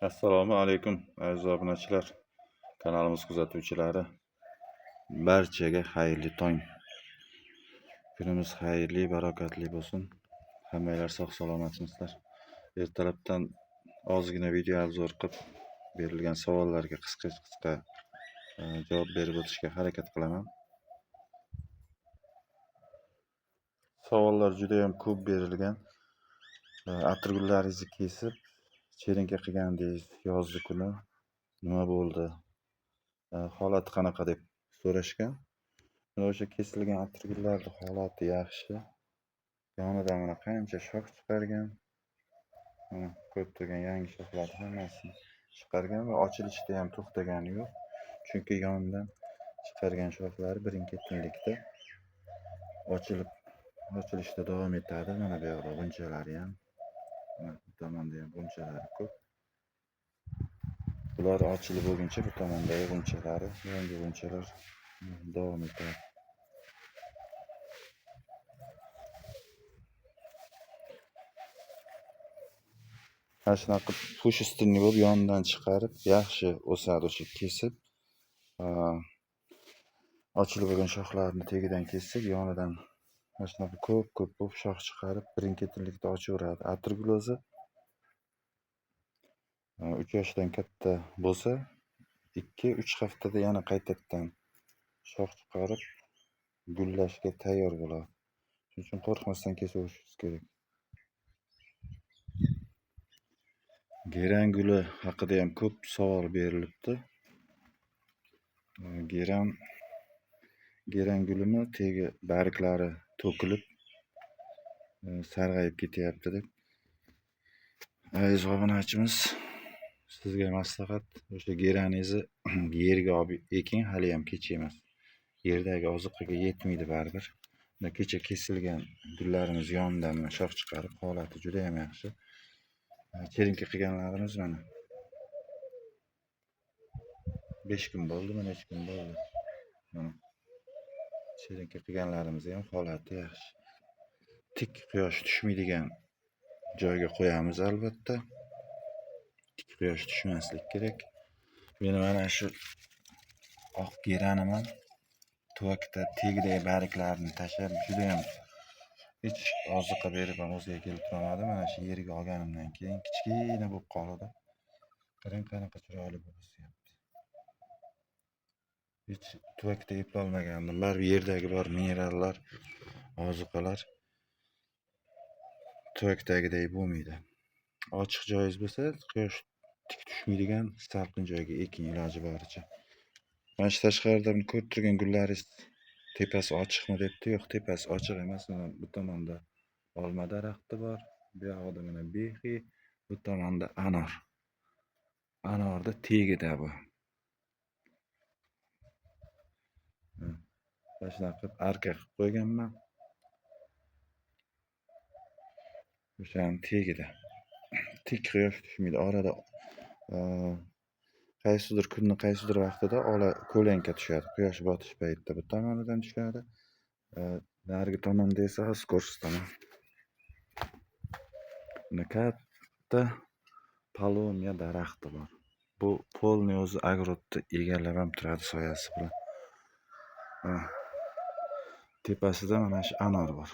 Assalomu alaykum aziz obunachilar, kanalimiz kuzatuvchilari. Barchaga xayrli tong. Kunimiz xayrli, barakatli bo'lsin. Hammanglar sog' salomatmisizlar. Ertalabdan ozgina video obzor qilib berilgan savollarga qisqa javob berib o'tishga harakat qilaman. Savollar juda ham ko'p berilgan. Atirgullaringizni kesib, chelinka qilgandingiz yozgi kuni nima bo'ldi? Holati qanaqa deb so'rashgan. O'sha kesilgan atirgullarning holati yaxshi. Yonidan mana qancha shox chiqargan. Mana ko'p turgan yangi shoxlar hammasini chiqargan va ochilishda ham to'xtagani yo'q. Chunki yonidan chiqargan shoxlari birin-ketinlikda ochilishda davom etadi. Mana bu yoqda g'unchalari ham, mana bu tomonda ham g'unchalari ko'p. Bular ochilib bo'lguncha bu tomondagi g'unchalari, yangi g'unchalar davom etadi. Mana shunaqa pushustinli bo'lib yonidan chiqarib, yaxshi o'sadi. O'sha kesib, ochilib bo'lgan shoxlarni tagidan kessak, yonidan mana shunaqa ko'p bo'lib shox chiqarib, birin-ketinlikda ochaveradi. Atirgul o'zi 3 yoshdan katta bo'lsa, 2-3 haftada yana qaytadan shox chiqarib, gullashga tayyor bo'ladi. Shuning uchun qo'rqmasdan kesaverishingiz kerak. Geran guli haqida ham ko'p savol berilibdi. Geran gulini tegi barglari to'kilib sarg'ayib ketyapti deb. Aziz obunachimiz, sizga maslahat, o'sha geraningizni yerga olib eking, hali ham kech emas. Yerdagi oziqaga yetmaydi baribir. Kecha kesilgan gullarimiz yonidan shox chiqarib, holati juda ham yaxshi. Chelinka qilganlarimiz mana 5 kun bo'ldi, mana 3 kun bo'ldi. Mana chelinka qilganlarimiz ham holati yaxshi. Tik quyosh tushmaydigan joyga qo'yamiz albatta. Tik quyosh tushmaslik kerak. Meni mana shu oq geraniman tuvakda tegidagi barglarni tashlab, juda ham hech oziqa berib ham o'ziga kelib turmadi. Mana shu yerga olganimdan keyin kichkina bo'lib qoldi. Qarang qanaqa chiroyli bo'lyapti. Hech tuvakda eplolmagandim. Baribir yerdagi bor minerallar, oziqalar tuvakdagidek bo'lmaydi. Ochiq joyingiz bo'lsa, quyosh tik tushmaydigan salqin joyga eking iloji boricha. Mana shu tashqarida ko'rib turgan gullaringiz tepasi ochiqmi debdi. Yo'q, tepasi ochiq emas. Mana bu tomonda olma daraxti bor. Bu yoqda mana behi, bu tomonda anor. Anorda tegida bu. Mana shunaqa qilib arka qilib qo'yganman. O'shani tegida. Tik quyosh tushmaydi. Orada qaysidir kunni qaysidir vaqtida ko'lanka tushadi. Quyosh botish paytida bu tomonidan tushadi. Narigi tomonda esa skors tomon. Buni katta palomya daraxti bor. Bu polni o'zi agrodni egallab ham turadi soyasi bilan. Tepasida mana shu anor bor.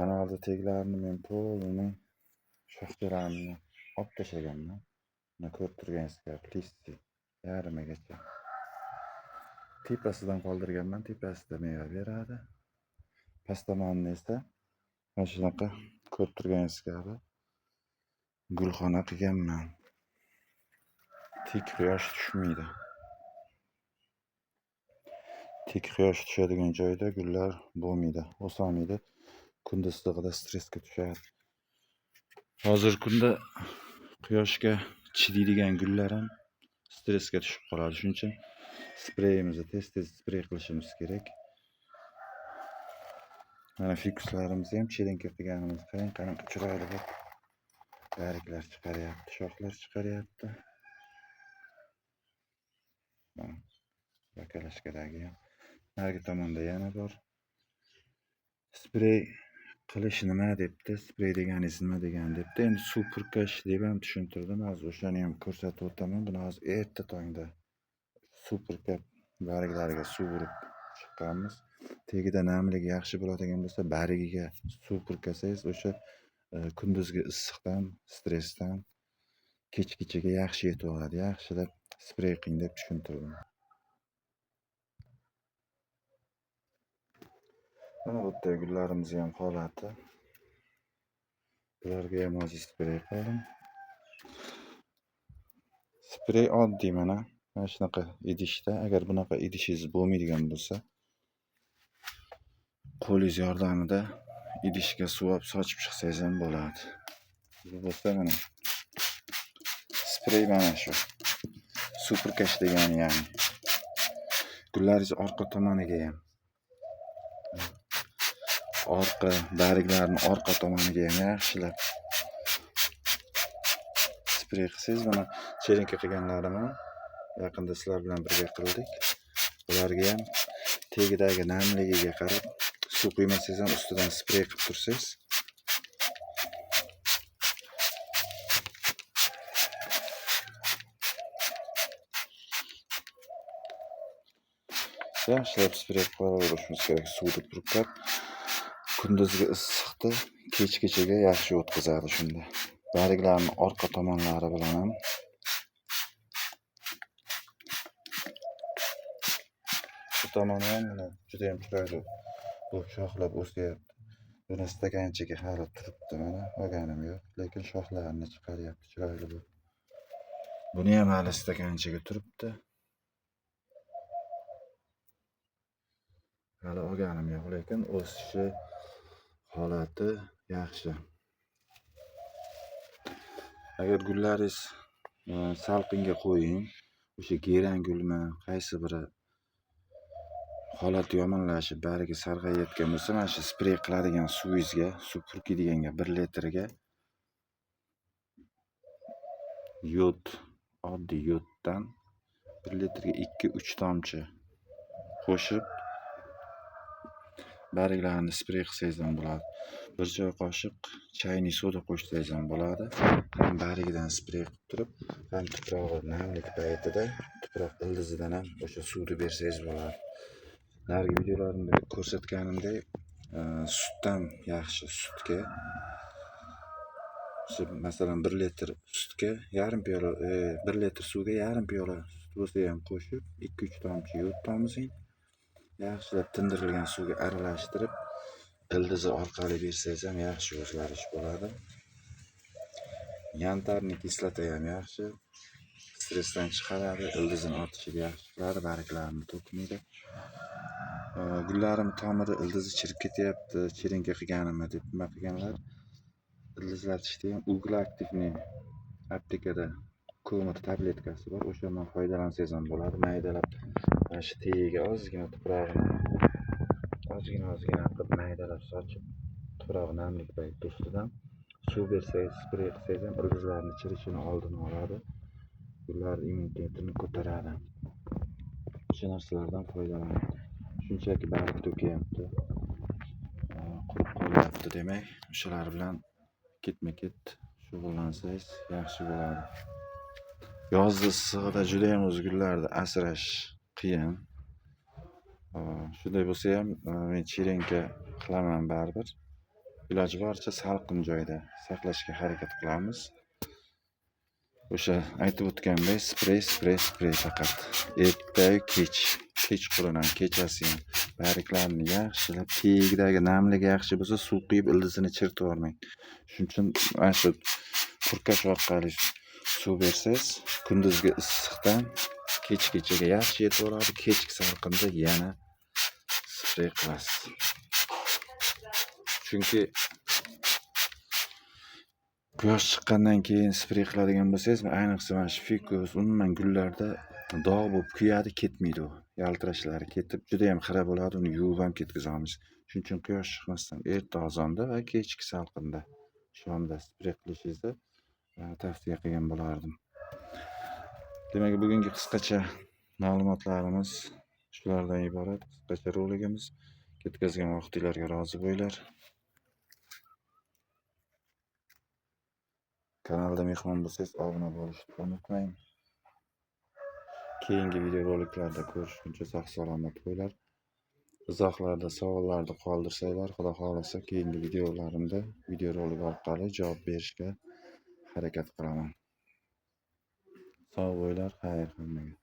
Anorni teglarini men polni shoxchalarini olib tashlaganman. Mana ko'rib turganingizdek, listi yarimigacha. Tepasidan qoldirganman, tepasida meva beradi. Past tomonini esa mana shunaqa ko'rib turganingizdek gulxona qilganman. Tik quyosh tushmaydi. Tik quyosh tushadigan joyda gullar bo'lmaydi, o'solmaydi. Kunduz issig'ida stressga tushadi. Hozirgi kunda quyoshga chidaydigan gullar ham stressga tushib qoladi. Shuning uchun spreyimizni tez sprey qilishimiz kerak. Mana fikuslarimiz ham chelinka qilganimiz qanaqa chiroyli bo'lib barglar chiqaryapti, shoxlar chiqaryapti. Mana bakalashkadagi ham narigi tomonda yana bor. Sprey qilish nima debdi, sprey deganingiz nima degan debdi. Endi suv purkash deb ham tushuntirdim. Hozir o'shani ham ko'rsatib o'taman. Buni hozir erta tongda suv purkab barglariga suv urib chiqqanmiz. Tagida namligi yaxshi bo'ladigan bo'lsa, barigiga suv purkasangiz o'sha kunduzgi issiqdan, stressdan kechgachaga yaxshi yetib oladi. Yaxshilab sprey qiling deb tushuntirdim. Mana bu yerda gullarimizni ham holati. Bularga ham hozir sprey qildim. Sprey oddiy mana shunaqa idishda. Agar bunaqa idishingiz bo'lmaydigan bo'lsa, qo'lingiz yordamida idishga suv olib sochib chiqsangiz ham bo'ladi. Bu bo'lsa mana sprey mana shu. Suv purkash degani ya'ni. Gullaringiz orqa tomoniga ham, orqa barglarning orqa tomoniga ham yaxshilab sprey qilsangiz, mana chelenka qilganlarim ham yaqinda sizlar bilan birga qildik. Ularga ham tagidagi namligiga qarab suv quymasangiz ham ustidan sprey qilib tursangiz, yaxshilab sprey qilaverishimiz kerak. Suvni purkab kunduzgi issiqni kechgachaga yaxshi o'tkazadi. Shunda barglarning orqa tomonlari bilan ham shu tomoni ham juda ham chiroyli bu shoxlab o'syapti. Buni stakanchaga hali turibdi, mana olganim yo'q, lekin shoxlarini chiqaryapti chiroyli bu. Buni ham hali stakanchaga turibdi. Hali olganim yo'q, lekin o'sishi holati yaxshi. Agar gullaringiz salqinga qo'ying, o'sha geran gulmi, qaysi biri holati yomonlashib, bariga sarg'ayayotgan bo'lsa, mana shu sprey qiladigan suvingizga, suv purkaydiganga 1 litrga yod, oddiy yoddan 1 litrga 2-3 tomchi qo'shib barglarni sprey qilsangiz ham bo'ladi. 1 choy qoshiq chayniy soda qo'shsangiz ham bo'ladi. Ham barigidan sprey qilib turib, ham tuprog'i namlik paytida tuproq ildizidan ham o'sha suvni bersangiz bo'ladi. Narigi videolarimda ko'rsatganimdek, sutdan yaxshi sutga, masalan 1 litr sutga yarim piyola, 1 litr suvga yarim piyola sut bo'lsa ham qo'shib 2-3 tomchi yod tomizing. Yaxshilab tindirilgan suvga aralashtirib, ildizi orqali bersangiz ham yaxshi o'zgarish bo'ladi. Yantarniy kislota ham yaxshi, stressdan chiqaradi, ildizini ortishiga yaxshi qiladi, barglarni to'kmaydi. Gullarim tomiri ildizi chirib ketyapti, chelenka qilganimni deb nima qilganlar, ildizlatishda ham Ugl aktivniy aptekada ko'mir tabletkasi bor, o'shandan foydalansangiz ham bo'ladi. Maydalab mana shu tagiga ozgina tuprog'ini ozgina qilib maydalab sochib, tuprog'i namlik payti ustidan suv bersangiz, sprey qilsangiz ham ildizlarni chirishini oldini oladi. Gullar immunitetini ko'taradi. Shu narsalardan foydalaning. Shunchaki barg to'kyapti, qurib qolyapti demak, o'shalar bilan ketma-ket shug'ullansangiz yaxshi bo'ladi. Yozda issig'ida juda ham o'z gullarni asrash qiyin. Shunday bo'lsa ham men chelenka qilaman baribir. Iloji boricha salqin joyda saqlashga harakat qilamiz. O'sha aytib o'tgandek sprey faqat ertayu kechqurun ham, kechasi ham barglarni yaxshilab tagidagi namligi yaxshi bo'lsa suv quyib ildizini chertib olmang. Shuning uchun mana shu purkash orqali suv bersangiz, kunduzgi issiqdan kechgachaga yaxshi yetib oladi. Kechki salqinda yana sprey qilasiz. Chunki quyosh chiqqandan keyin sprey qiladigan bo'lsangiz, ayniqsa mana shu fikus, umuman gullarda dog' bo'lib kuyadi, ketmaydi u. Yaltirashlari ketib, juda ham xira bo'ladi, uni yuvib ham ketkazamiz. Shuning uchun quyosh chiqmasdan erta ozonda va kechki salqinda, shomda sprey qilishingizni tavsiya qilgan bo'lardim. Demak, bugungi qisqacha ma'lumotlarimiz shulardan iborat. Qisqacha roligimiz. Ketkazgan vaqtinglarga rozi bo'linglar. Kanalda mehmon bo'lsangiz obuna bo'lishni unutmang. Keyingi videoroliklarda ko'rishguncha sog' salomat bo'linglar. Izohlarda savollarni qoldirsanglar, xudo xolasa keyingi videolarimda videorolik orqali javob berishga harakat qilaman. Sog' bo'linglar, xayr hammaga.